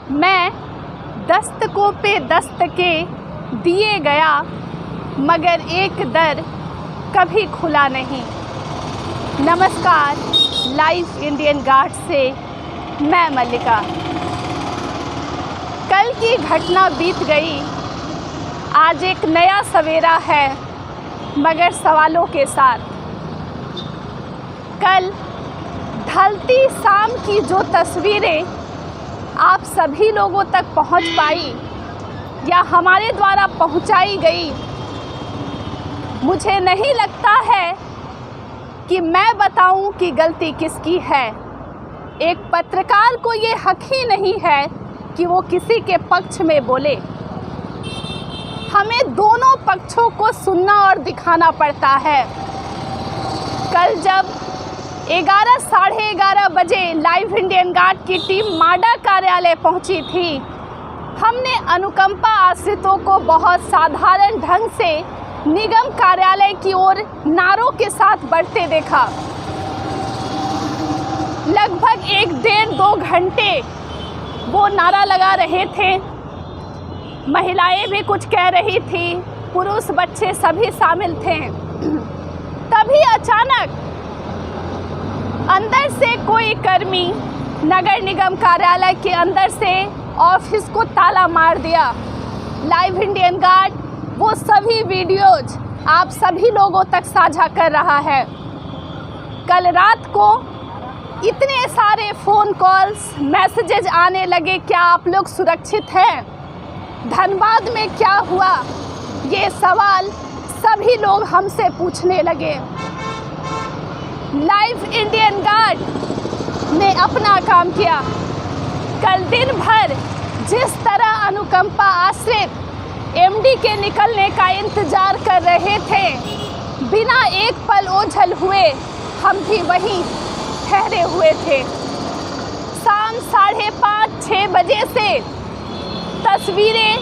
मैं दस्तकों पे दस्तकें दिए गया, मगर एक दर कभी खुला नहीं। नमस्कार, लाइव इंडियन गार्ड से मैं मल्लिका। कल की घटना बीत गई, आज एक नया सवेरा है, मगर सवालों के साथ। कल ढलती शाम की जो तस्वीरें आप सभी लोगों तक पहुंच पाई या हमारे द्वारा पहुंचाई गई, मुझे नहीं लगता है कि मैं बताऊं कि गलती किसकी है। एक पत्रकार को ये हक ही नहीं है कि वो किसी के पक्ष में बोले। हमें दोनों पक्षों को सुनना और दिखाना पड़ता है। कल जब 11 साढ़े 11 बजे लाइव इंडियन गार्ड की टीम माडा कार्यालय पहुंची थी, हमने अनुकंपा आश्रितों को बहुत साधारण ढंग से निगम कार्यालय की ओर नारों के साथ बढ़ते देखा। लगभग 1-1.5-2 घंटे वो नारा लगा रहे थे। महिलाएं भी कुछ कह रही थी, पुरुष बच्चे सभी शामिल थे। तभी अचानक अंदर से कोई कर्मी नगर निगम कार्यालय के अंदर से ऑफिस को ताला मार दिया। लाइव इंडियन गार्ड वो सभी वीडियोज आप सभी लोगों तक साझा कर रहा है। कल रात को इतने सारे फ़ोन कॉल्स, मैसेजेज आने लगे, क्या आप लोग सुरक्षित हैं? धनबाद में क्या हुआ? ये सवाल सभी लोग हमसे पूछने लगे। लाइव इंडियन गार्ड ने अपना काम किया। कल दिन भर जिस तरह अनुकंपा आश्रित एमडी के निकलने का इंतजार कर रहे थे, बिना एक पल ओझल हुए हम भी वहीं ठहरे हुए थे। शाम 5:30-6 बजे से तस्वीरें,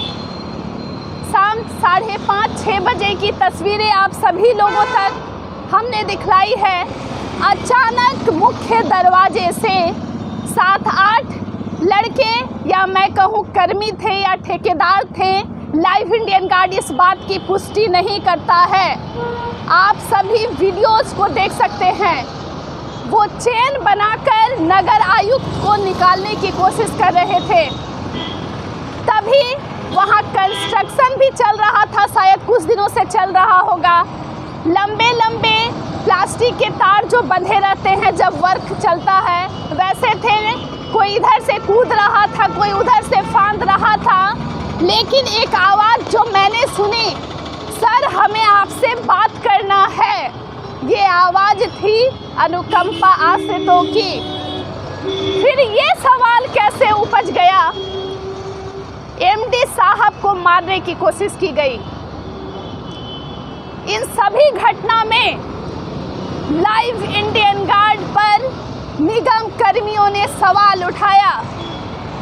शाम 5:30-6 बजे की तस्वीरें आप सभी लोगों तक हमने दिखलाई है। अचानक मुख्य दरवाजे से 7-8 लड़के, या मैं कहूँ कर्मी थे या ठेकेदार थे, लाइव इंडियन गार्ड इस बात की पुष्टि नहीं करता है। आप सभी वीडियोस को देख सकते हैं। वो चेन बनाकर नगर आयुक्त को निकालने की कोशिश कर रहे थे। तभी वहाँ कंस्ट्रक्शन भी चल रहा था, शायद कुछ दिनों से चल रहा होगा। लंबे लंबे प्लास्टिक के तार जो बंधे रहते हैं जब वर्क चलता है, वैसे थे। कोई इधर से कूद रहा था, कोई उधर से फांद रहा था। लेकिन एक आवाज़ जो मैंने सुनी, सर हमें आपसे बात करना है, ये आवाज़ थी अनुकंपा आश्रितों की। फिर ये सवाल कैसे उपज गया? एमडी साहब को मारने की कोशिश की गई। इन सभी घटना में लाइव इंडियन गार्ड पर निगम कर्मियों ने सवाल उठाया,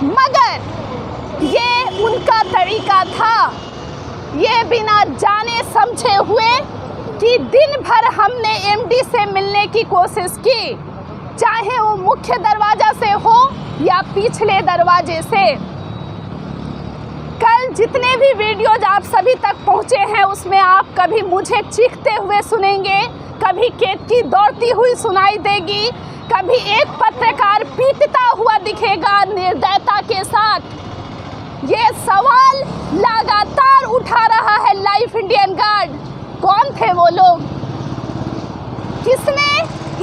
मगर ये उनका तरीका था। ये बिना जाने समझे हुए कि दिन भर हमने एमडी से मिलने की कोशिश की, चाहे वो मुख्य दरवाजा से हो या पिछले दरवाजे से। कल जितने भी वीडियोज आप सभी तक पहुंचे हैं, उसमें आप कभी मुझे चीखते हुए सुनेंगे, कभी केतकी दौड़ती हुई सुनाई देगी, कभी एक पत्रकार पीटता हुआ दिखेगा निर्दयता के साथ। ये सवाल लगातार उठा रहा है लाइव इंडियन गार्ड। कौन थे वो लोग? किसने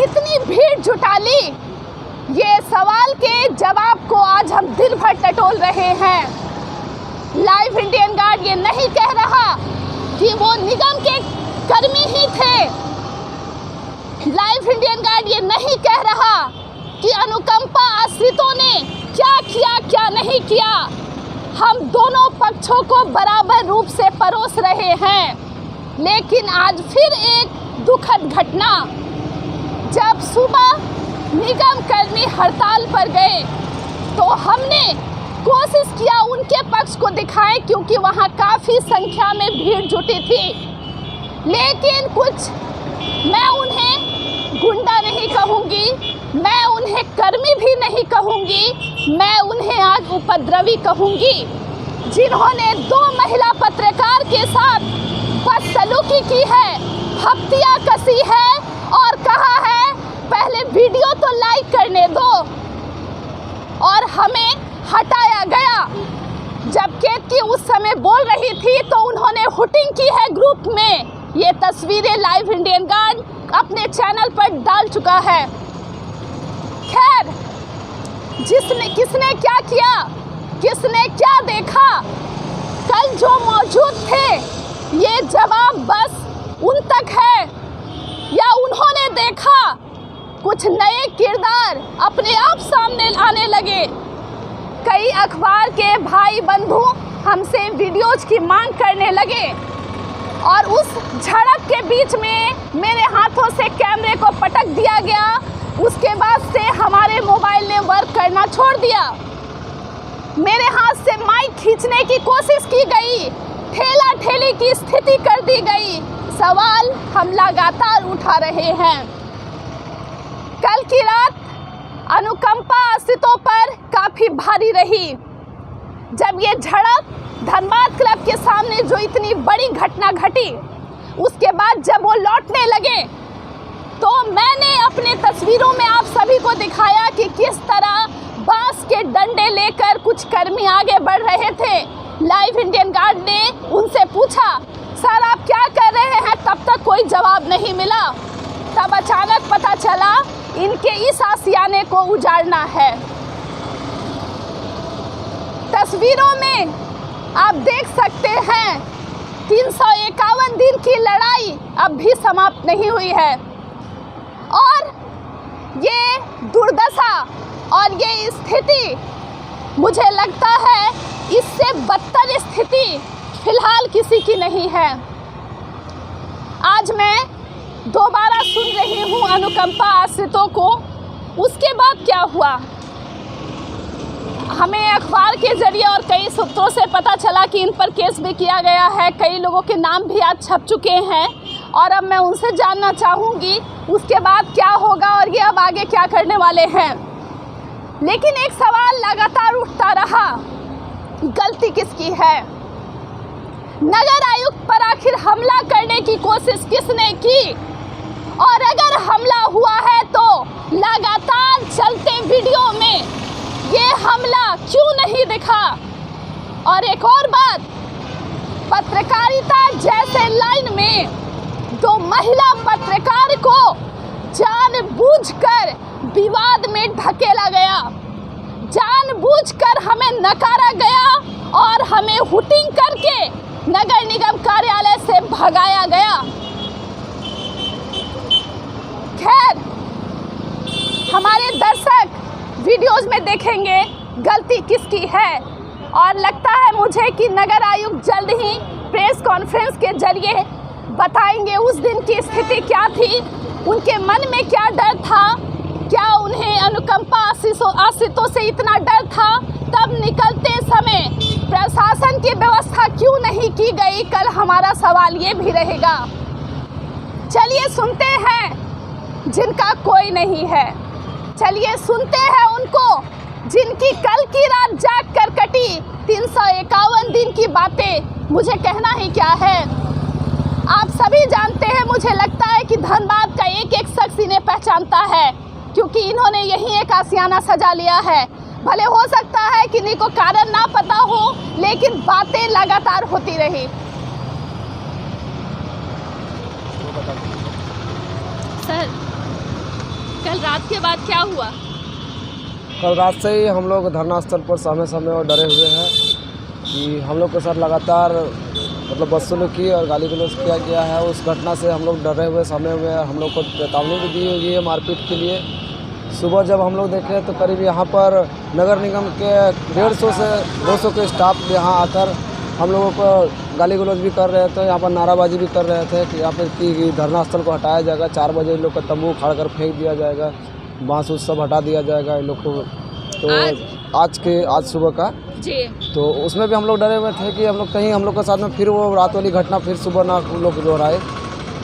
इतनी भीड़ जुटा ली? ये सवाल के जवाब को आज हम दिन भर टटोल रहे हैं। लाइव इंडियन गार्ड ये नहीं कह रहा कि वो निगम के कर्मी ही थे। लाइव इंडियन गार्ड ये नहीं कह रहा कि अनुकंपा आश्रितों ने क्या किया क्या नहीं किया। हम दोनों पक्षों को बराबर रूप से परोस रहे हैं। लेकिन आज फिर एक दुखद घटना, जब सुबह निगम कर्मी हड़ताल पर गए तो हमने कोशिश किया उनके पक्ष को दिखाएं, क्योंकि वहाँ काफ़ी संख्या में भीड़ जुटी थी। लेकिन कुछ, मैं उन्हें गुंडा नहीं कहूँगी, मैं उन्हें कर्मी भी नहीं कहूँगी, मैं उन्हें आज उपद्रवी कहूँगी, जिन्होंने 2 महिला पत्रकार के साथ बदसलूकी की है, हफ्तियाँ कसी है और कहा है पहले वीडियो तो लाइक करने दो, और हमें हटाया गया। जब केतकी उस समय बोल रही थी तो उन्होंने हुटिंग की है ग्रुप में। ये तस्वीरें लाइव इंडियन गार्ड अपने चैनल पर डाल चुका है। खैर, किसने क्या किया, किसने क्या देखा, कल जो मौजूद थे, ये जवाब बस उन तक है। या उन्होंने देखा कुछ नए किरदार अपने आप सामने आने लगे। कई अखबार के भाई बंधु हमसे वीडियोज की मांग करने लगे और उस झड़प के बीच में मेरे हाथों से कैमरे को पटक दिया गया। उसके बाद से हमारे मोबाइल ने वर्क करना छोड़ दिया। मेरे हाथ से माइक खींचने की कोशिश की गई, ठेला ठेली की स्थिति कर दी गई। सवाल हम लगातार उठा रहे हैं। कल की रात अनुकंपा आश्रितों पर काफ़ी भारी रही। जब ये झड़प धनबाद क्लब के सामने जो इतनी बड़ी घटना घटी, उसके बाद जब वो लौटने लगे तो मैंने अपने तस्वीरों में आप सभी को दिखाया कि किस तरह बांस के डंडे लेकर कुछ कर्मी आगे बढ़ रहे थे। लाइव इंडियन गार्ड ने उनसे पूछा, सर आप क्या कर रहे हैं? तब तक कोई जवाब नहीं मिला। तब अचानक पता चला इनके इस आशियाने को उजाड़ना है। तस्वीरों में आप देख सकते हैं 351 दिन की लड़ाई अब भी समाप्त नहीं हुई है और ये दुर्दशा और ये स्थिति, मुझे लगता है इससे बदतर स्थिति फिलहाल किसी की नहीं है। आज मैं दोबारा सुन रही हूँ अनुकंपा आश्रितों को। उसके बाद क्या हुआ, हमें अखबार के जरिए और कई सूत्रों से पता चला कि इन पर केस भी किया गया है। कई लोगों के नाम भी आज छप चुके हैं और अब मैं उनसे जानना चाहूँगी उसके बाद क्या होगा और ये अब आगे क्या करने वाले हैं। लेकिन एक सवाल लगातार उठता रहा, गलती किसकी है? नगर आयुक्त पर आखिर हमला करने की कोशिश किसने की? और अगर हमला हुआ है तो लगातार चलते वीडियो में ये हमला क्यों नहीं दिखा? और एक और बात, पत्रकारिता जैसे लाइन में 2 महिला पत्रकार को जानबूझकर विवाद में ढकेला गया, जानबूझकर हमें नकारा गया और हमें हुटिंग करके नगर निगम कार्यालय से भगाया गया। खैर, हमारे दर्शक वीडियोज में देखेंगे गलती किसकी है और लगता है मुझे कि नगर आयुक्त जल्द ही प्रेस कॉन्फ्रेंस के जरिए बताएंगे उस दिन की स्थिति क्या थी, उनके मन में क्या डर था, क्या उन्हें अनुकंपा आश्रितों से इतना डर था? तब निकलते समय प्रशासन की व्यवस्था क्यों नहीं की गई? कल हमारा सवाल ये भी रहेगा। चलिए सुनते हैं जिनका कोई नहीं है, चलिए सुनते हैं उनको जिनकी कल की रात जाग कर कटी 351 दिन की बातें। मुझे कहना ही क्या है, आप सभी जानते हैं, मुझे लगता है कि धनबाद का एक एक शख्स इन्हें पहचानता है क्योंकि इन्होंने यही एक आशियाना सजा लिया है। भले हो सकता है कि इन्हीं को कारण ना पता हो, लेकिन बातें लगातार होती रही। सर, कल रात के बाद क्या हुआ? कल रात से ही हम लोग धरना स्थल पर समय और डरे हुए हैं कि हम लोग के साथ लगातार मतलब बदसलूकी और गाली गलौज किया गया है। उस घटना से हम लोग डरे हुए समय हुए हैं। हम लोग को चेतावनी भी दी गई है मारपीट के लिए। सुबह जब हम लोग देखे तो करीब यहाँ पर नगर निगम के 150 से 200 के स्टाफ यहाँ आकर हम लोगों को गाली गलौज भी कर रहे थे, यहाँ पर नाराबाजी भी कर रहे थे कि यहाँ पर कि धरना स्थल को हटाया जाएगा, 4 बजे इन लोग का तंबू उखाड़ कर फेंक दिया जाएगा, बांस उस सब हटा दिया जाएगा इन लोग को। तो आज सुबह का जी, तो उसमें भी हम लोग डरे हुए थे कि हम लोग कहीं हम लोग के साथ में फिर वो रात वाली घटना फिर सुबह ना हम लोग दोहराए।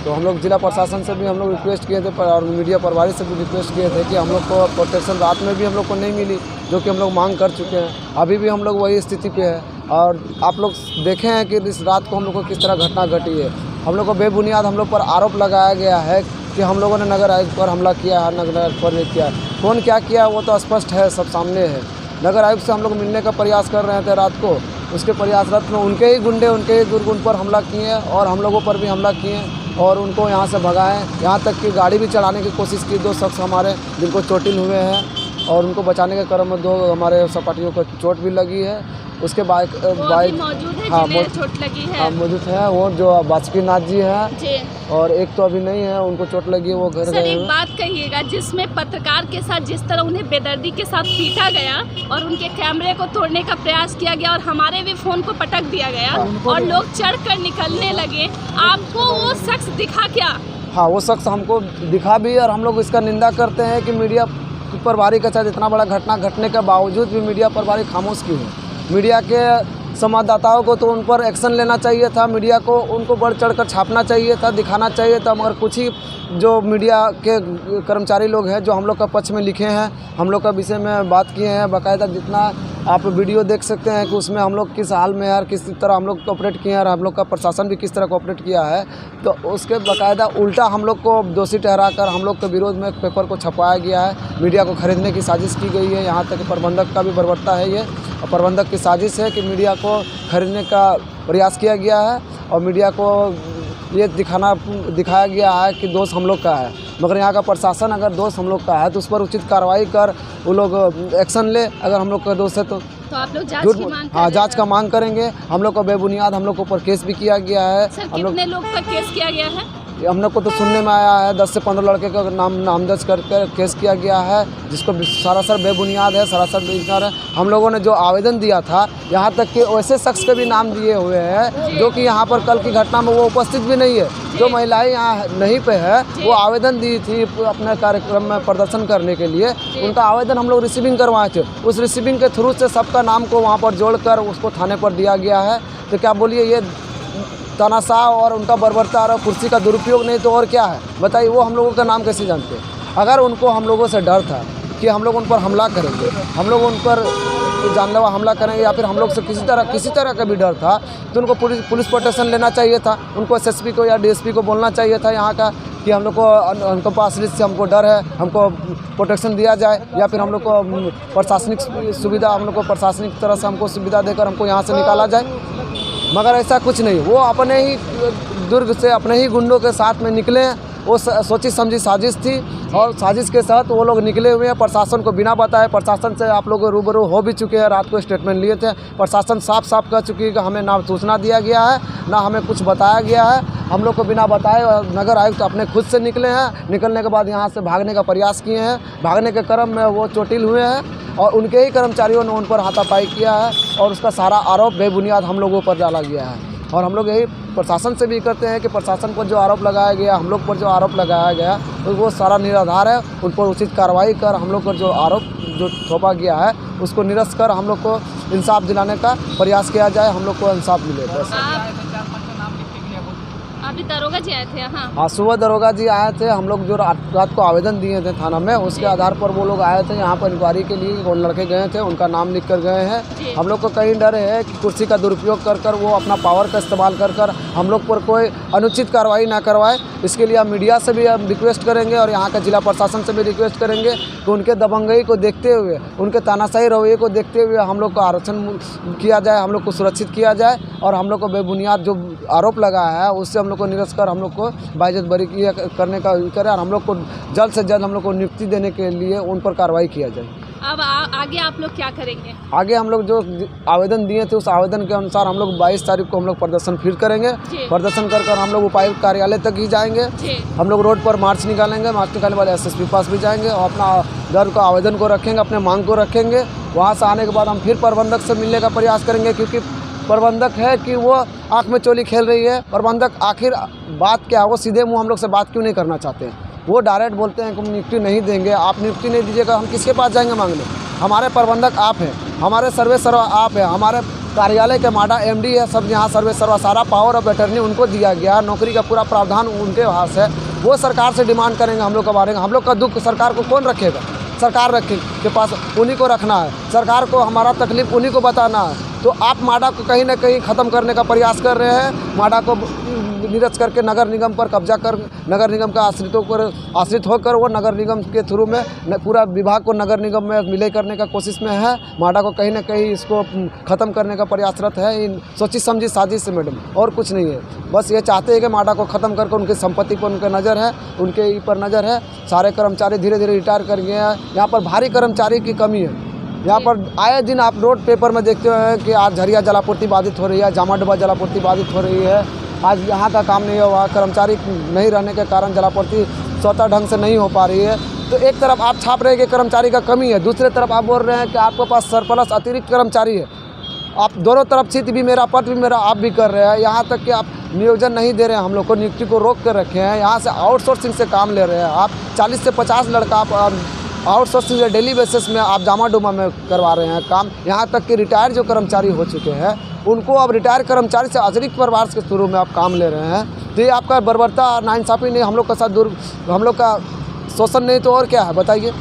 तो हम लोग जिला प्रशासन से भी हम लोग रिक्वेस्ट किए थे और मीडिया प्रभारी से भी रिक्वेस्ट किए थे कि हम लोग को प्रोटेक्शन रात में भी हम लोग को नहीं मिली, जो कि हम लोग मांग कर चुके हैं। अभी भी हम लोग वही स्थिति पे है और आप लोग देखे हैं कि इस रात को हम लोग को किस तरह घटना घटी है। हम लोग को बेबुनियाद हम लोग पर आरोप लगाया गया है कि हम लोगों ने नगर आयुक्त पर हमला किया है, नगर आयुक्त पर नहीं किया है। कौन क्या किया वो तो स्पष्ट है, सब सामने है। नगर आयुक्त से हम लोग मिलने का प्रयास कर रहे थे रात को, उसके प्रयासरत में उनके ही गुंडे, उनके ही दुर्गुण पर हमला किए हैं और हम लोगों पर भी हमला किए हैं और उनको यहाँ से भगाएं। यहाँ तक कि गाड़ी भी चलाने की कोशिश की 2 शख्स हमारे, जिनको चोटिल हुए हैं और उनको बचाने के क्रम में 2 हमारे सहपाठियों को चोट भी लगी है। उसके बाइक मौजूद है, हाँ चोट लगी है, हाँ मौजूद है। वो जो बासुकीनाथ जी हैं जी, और एक तो अभी नहीं है, उनको चोट लगी है, वो घर सर गए एक हैं। बात कहिएगा, जिसमें पत्रकार के साथ जिस तरह उन्हें बेदर्दी के साथ पीटा गया और उनके कैमरे को तोड़ने का प्रयास किया गया और हमारे भी फोन को पटक दिया गया और लोग चढ़कर निकलने लगे, आपको वो शख्स दिखा क्या? हाँ, वो शख्स हमको दिखा भी और हम लोग इसका निंदा करते हैं कि मीडिया प्रभारी के साथ इतना बड़ा घटना घटने के बावजूद भी मीडिया प्रभारी खामोश क्यों है। मीडिया के संवाददाताओं को तो उन पर एक्शन लेना चाहिए था, मीडिया को उनको बढ़ चढ़कर छापना चाहिए था, दिखाना चाहिए था, मगर कुछ ही जो मीडिया के कर्मचारी लोग हैं जो हम लोग का पक्ष में लिखे हैं, हम लोग का विषय में बात किए हैं, बाकायदा जितना आप वीडियो देख सकते हैं कि उसमें हम लोग किस हाल में है और किस तरह हम लोग कोऑपरेट किए हैं और हम लोग का प्रशासन भी किस तरह कोऑपरेट किया है। तो उसके बाकायदा उल्टा हम लोग को दोषी ठहराकर हम लोग के विरोध में एक पेपर को छपाया गया है। मीडिया को खरीदने की साजिश की गई है, यहाँ तक कि प्रबंधक का भी बर्बरता है ये, और प्रबंधक की साजिश है कि मीडिया को खरीदने का प्रयास किया गया है और मीडिया को ये दिखाया गया है कि दोष हम लोग का है। मगर यहाँ का प्रशासन अगर दोष हम लोग का है तो उस पर उचित कार्रवाई कर वो लोग एक्शन ले। अगर हम लोग का दोष है तो आप लोग जांच की मांग हाँ, जांच का मांग करेंगे। हम लोग को बेबुनियाद हम लोग के ऊपर केस भी किया गया है। सर, कितने लोग पर केस किया गया है? हम लोग को तो सुनने में आया है 10 से 15 लड़के का नामजद करके केस किया गया है, जिसको सरासर बेबुनियाद है, सरासर बेकार है। हम लोगों ने जो आवेदन दिया था, यहाँ तक कि वैसे शख्स के भी नाम दिए हुए हैं जो कि यहाँ पर कल की घटना में वो उपस्थित भी नहीं है। जो महिलाएं यहाँ नहीं पे है वो आवेदन दी थी अपने कार्यक्रम में प्रदर्शन करने के लिए, उनका आवेदन हम लोग रिसीविंग करवाए थे। उस रिसीविंग के थ्रू से सबका नाम को वहाँ पर जोड़कर उसको थाने पर दिया गया है। तो क्या बोलिए, ये तानाशाह और उनका बर्बरता और कुर्सी का दुरुपयोग नहीं तो और क्या है? बताइए, वो हम लोगों का नाम कैसे जानते हैं? अगर उनको हम लोगों से डर था कि हम लोग उन पर हमला करेंगे, हम लोग उन पर जानलेवा हमला करेंगे या फिर हम लोग से किसी तरह का भी डर था, तो उनको पुलिस प्रोटेक्शन लेना चाहिए था। उनको एसएसपी को या डीएसपी को बोलना चाहिए था यहाँ का कि हम लोग को उनको पास से हमको डर है, हमको प्रोटेक्शन दिया जाए, या फिर हम लोग को प्रशासनिक सुविधा, हम लोग को प्रशासनिक तरह से हमको सुविधा देकर हमको यहाँ से निकाला जाए। मगर ऐसा कुछ नहीं, वो अपने ही दुर्ग से अपने ही गुंडों के साथ में निकले। वो सोची समझी साजिश थी और साजिश के साथ वो लोग निकले हुए हैं। प्रशासन को बिना बताए, प्रशासन से आप लोग रूबरू हो भी चुके हैं, रात को स्टेटमेंट लिए थे। प्रशासन साफ साफ कह चुकी है कि हमें ना सूचना दिया गया है, ना हमें कुछ बताया गया है। हम लोग को बिना बताए नगर आयुक्त अपने खुद से निकले हैं। निकलने के बाद यहाँ से भागने का प्रयास किए हैं। भागने के क्रम में वो चोटिल हुए हैं और उनके ही कर्मचारियों ने उन पर हाथापाई किया है और उसका सारा आरोप बेबुनियाद हम लोगों पर डाला गया है। और हम लोग यही प्रशासन से भी करते हैं कि प्रशासन पर जो आरोप लगाया गया, हम लोग पर जो आरोप लगाया गया, तो वो सारा निराधार है। उन पर उचित कार्रवाई कर हम लोग पर जो आरोप जो थोपा गया है उसको निरस्त कर हम लोग को इंसाफ दिलाने का प्रयास किया जाए, हम लोग को इंसाफ मिले। बस अभी दरोगा जी आए थे? हाँ, सुबह दरोगा जी आए थे। हम लोग जो रात को आवेदन दिए थे थाना में, उसके आधार पर वो लोग आए थे यहाँ पर इंक्वायरी के लिए। वो लड़के गए थे, उनका नाम लिख कर गए हैं। हम लोग को कहीं डर है कि कुर्सी का दुरुपयोग कर वो अपना पावर का इस्तेमाल कर हम लोग पर कोई अनुचित कार्रवाई ना करवाए। इसके लिए हम मीडिया से भी हम रिक्वेस्ट करेंगे और यहाँ के जिला प्रशासन से भी रिक्वेस्ट करेंगे कि उनके दबंगई को देखते हुए, उनके तानाशाही रवैये को देखते हुए हम लोग को आरक्षण किया जाए, हम लोग को सुरक्षित किया जाए और हम लोग को बेबुनियाद जो आरोप लगा है उससे हम लोग को निरस्त कर हम लोग को बाइज्जत बरी करने का करें और हम लोग को जल्द से जल्द हम लोग को नियुक्ति देने के लिए उन पर कार्रवाई किया जाए। अब आगे आप लोग क्या करेंगे? आगे हम लोग जो आवेदन दिए थे उस आवेदन के अनुसार हम लोग 22 तारीख को हम लोग प्रदर्शन फिर करेंगे। प्रदर्शन कर हम लोग उपायुक्त कार्यालय तक ही जाएंगे। हम लोग रोड पर मार्च निकालेंगे, मार्च निकालने वाले एसएसपी पास भी जाएंगे और अपना दर को आवेदन को रखेंगे, अपने मांग को रखेंगे। वहाँ से आने के बाद हम फिर प्रबंधक से मिलने का प्रयास करेंगे, क्योंकि प्रबंधक है कि वो आँख में चोली खेल रही है। प्रबंधक आखिर बात क्या है, वो सीधे मुँह हम लोग से बात क्यों नहीं करना चाहते हैं? वो डायरेक्ट बोलते हैं कि हम नियुक्ति नहीं देंगे। आप नियुक्ति नहीं दीजिएगा, हम किसके पास जाएंगे मांगने? हमारे प्रबंधक आप हैं, हमारे सर्वे सर्वा आप हैं, हमारे कार्यालय के माडा एमडी है, सब यहाँ सर्वे सर्वा सारा पावर ऑफ अटर्नी उनको दिया गया, नौकरी का पूरा प्रावधान उनके पास है। वो सरकार से डिमांड करेंगे हम लोग के बारे में। हम लोग का दुख सरकार को कौन रखेगा? सरकार रखे के पास उन्हीं को रखना है, सरकार को हमारा तकलीफ उन्हीं को बताना है। तो आप माडा को कहीं ना कहीं ख़त्म करने का प्रयास कर रहे हैं। माडा को निरस्त करके नगर निगम पर कब्जा कर, नगर निगम का आश्रित होकर वो नगर निगम के थ्रू में पूरा विभाग को नगर निगम में विलय करने का कोशिश में है। माडा को कहीं ना कहीं इसको ख़त्म करने का प्रयासरत है। इन सोची समझी साजिश से मैडम, और कुछ नहीं है। बस ये चाहते हैं कि माडा को ख़त्म करके उनकी संपत्ति पर उनका नज़र है, उनके ऊपर नज़र है। सारे कर्मचारी धीरे धीरे रिटायर कर गए हैं। यहाँ पर भारी कर्मचारी की कमी है। यहाँ पर आए दिन आप रोड पेपर में देखते हैं कि आज झरिया जलापूर्ति बाधित हो रही है, जामाडुबा जलापूर्ति बाधित हो रही है। आज यहाँ का काम नहीं हुआ, कर्मचारी नहीं रहने के कारण जलापूर्ति स्वतः ढंग से नहीं हो पा रही है। तो एक तरफ आप छाप रहे हैं कि कर्मचारी का कमी है, दूसरे तरफ आप बोल रहे हैं कि आपके पास सरप्लस अतिरिक्त कर्मचारी है। आप दोनों तरफ चित भी मेरा पद भी मेरा आप भी कर रहे हैं। यहाँ तक कि आप नियोजन नहीं दे रहे हैं, हम लोग को नियुक्ति को रोक कर रखे हैं। यहाँ से आउटसोर्सिंग से काम ले रहे हैं। आप 40 से 50 लड़का आप आउटसोर्सिंग से डेली बेसिस में आप जामाडुमा में करवा रहे हैं काम। यहाँ तक कि रिटायर जो कर्मचारी हो चुके हैं उनको अब रिटायर कर्मचारी से अतिरिक्त प्रवास के शुरू में आप काम ले रहे हैं। तो ये आपका बर्बरता, नाइंसाफ़ी नहीं, हम लोग का साथ हम लोग का शोषण नहीं तो और क्या है बताइए।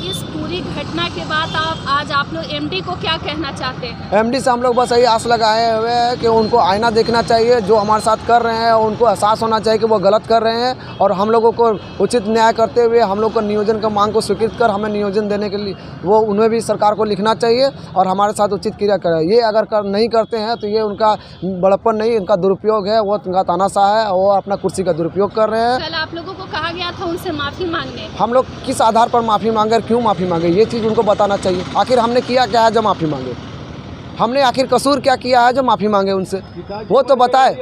इस पूरी घटना के बाद आज आप लोग एमडी को क्या कहना चाहते हैं? एमडी से हम लोग बस यही आस लगाए हुए हैं कि उनको आईना देखना चाहिए। जो हमारे साथ कर रहे हैं उनको एहसास होना चाहिए कि वो गलत कर रहे हैं, और हम लोगों को उचित न्याय करते हुए हम लोग को नियोजन का मांग को स्वीकृत कर हमें नियोजन देने के लिए वो उन्हें भी सरकार को लिखना चाहिए और हमारे साथ उचित क्रिया करें। ये अगर नहीं करते हैं तो ये उनका बड़प्पन नहीं, इनका दुरुपयोग है। वो उनका तानाशाह है, वो अपना कुर्सी का दुरुपयोग कर रहे हैं। कल आप लोगों को कहा गया था उनसे माफ़ी मांगने, हम लोग किस आधार पर माफ़ी मांगे, क्यों माफ़ी मांगे, ये चीज़ उनको बताना चाहिए। आखिर हमने किया क्या है जो माफ़ी मांगे? हमने आखिर कसूर क्या किया है जो माफ़ी मांगे उनसे? वो तो बताए।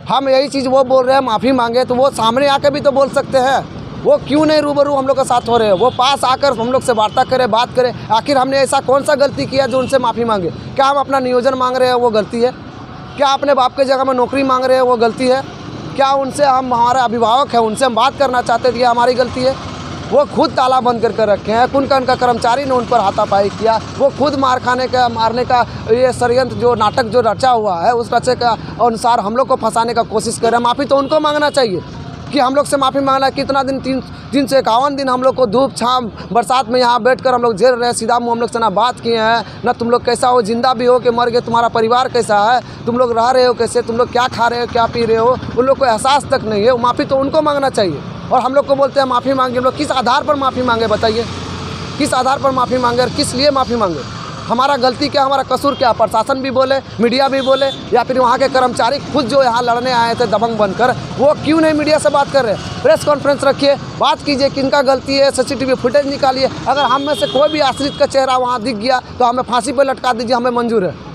हम यही चीज़ वो बोल रहे हैं माफ़ी मांगे, तो वो सामने आकर भी तो बोल सकते हैं। वो क्यों नहीं रूबरू हम लोग के साथ हो रहे हैं? वो पास आकर हम लोग से वार्ता करें, बात करें। आखिर हमने ऐसा कौन सा गलती किया जो उनसे माफ़ी मांगे? क्या हम अपना नियोजन मांग रहे हैं वो गलती है? क्या अपने बाप के जगह में नौकरी मांग रहे हैं वो गलती है? क्या उनसे हम हमारे अभिभावक हैं उनसे हम बात करना चाहते थे, ये हमारी गलती है? वो खुद ताला बंद करके रखे हैं। उनका कर्मचारी ने उन पर हाथापाई किया। वो खुद मारने का ये षड्यंत्र जो नाटक जो रचा हुआ है उस रचे का अनुसार हम लोग को फंसाने का कोशिश कर रहे हैं। माफ़ी तो उनको मांगना चाहिए कि हम लोग से माफ़ी मांगना। कितना दिन 351 दिन हम लोग को धूप छाम बरसात में यहाँ बैठकर हम लोग झेल रहे हैं। सीधा मुँह हम लोग से ना बात किए हैं, ना तुम लोग कैसा हो, जिंदा भी हो कि मर गए, तुम्हारा परिवार कैसा है, तुम लोग रह रहे हो कैसे, तुम लोग क्या खा रहे हो, क्या पी रहे हो, उन लोग को एहसास तक नहीं है। माफ़ी तो उनको मांगना चाहिए। और हम लोग को बोलते हैं माफ़ी मांगे। हम लोग किस आधार पर माफ़ी मांगे बताइए? किस आधार पर माफ़ी मांगे और किस लिए माफ़ी मांगे? हमारा गलती क्या, हमारा कसूर क्या? प्रशासन भी बोले, मीडिया भी बोले, या फिर वहाँ के कर्मचारी खुद जो यहाँ लड़ने आए थे दबंग बनकर, वो क्यों नहीं मीडिया से बात कर रहे? प्रेस कॉन्फ्रेंस रखिए, बात कीजिए, किनका गलती है, CCTV फुटेज निकालिए। अगर हम में से कोई भी आश्रित का चेहरा वहाँ दिख गया तो हमें फांसी पर लटका दीजिए, हमें मंजूर है।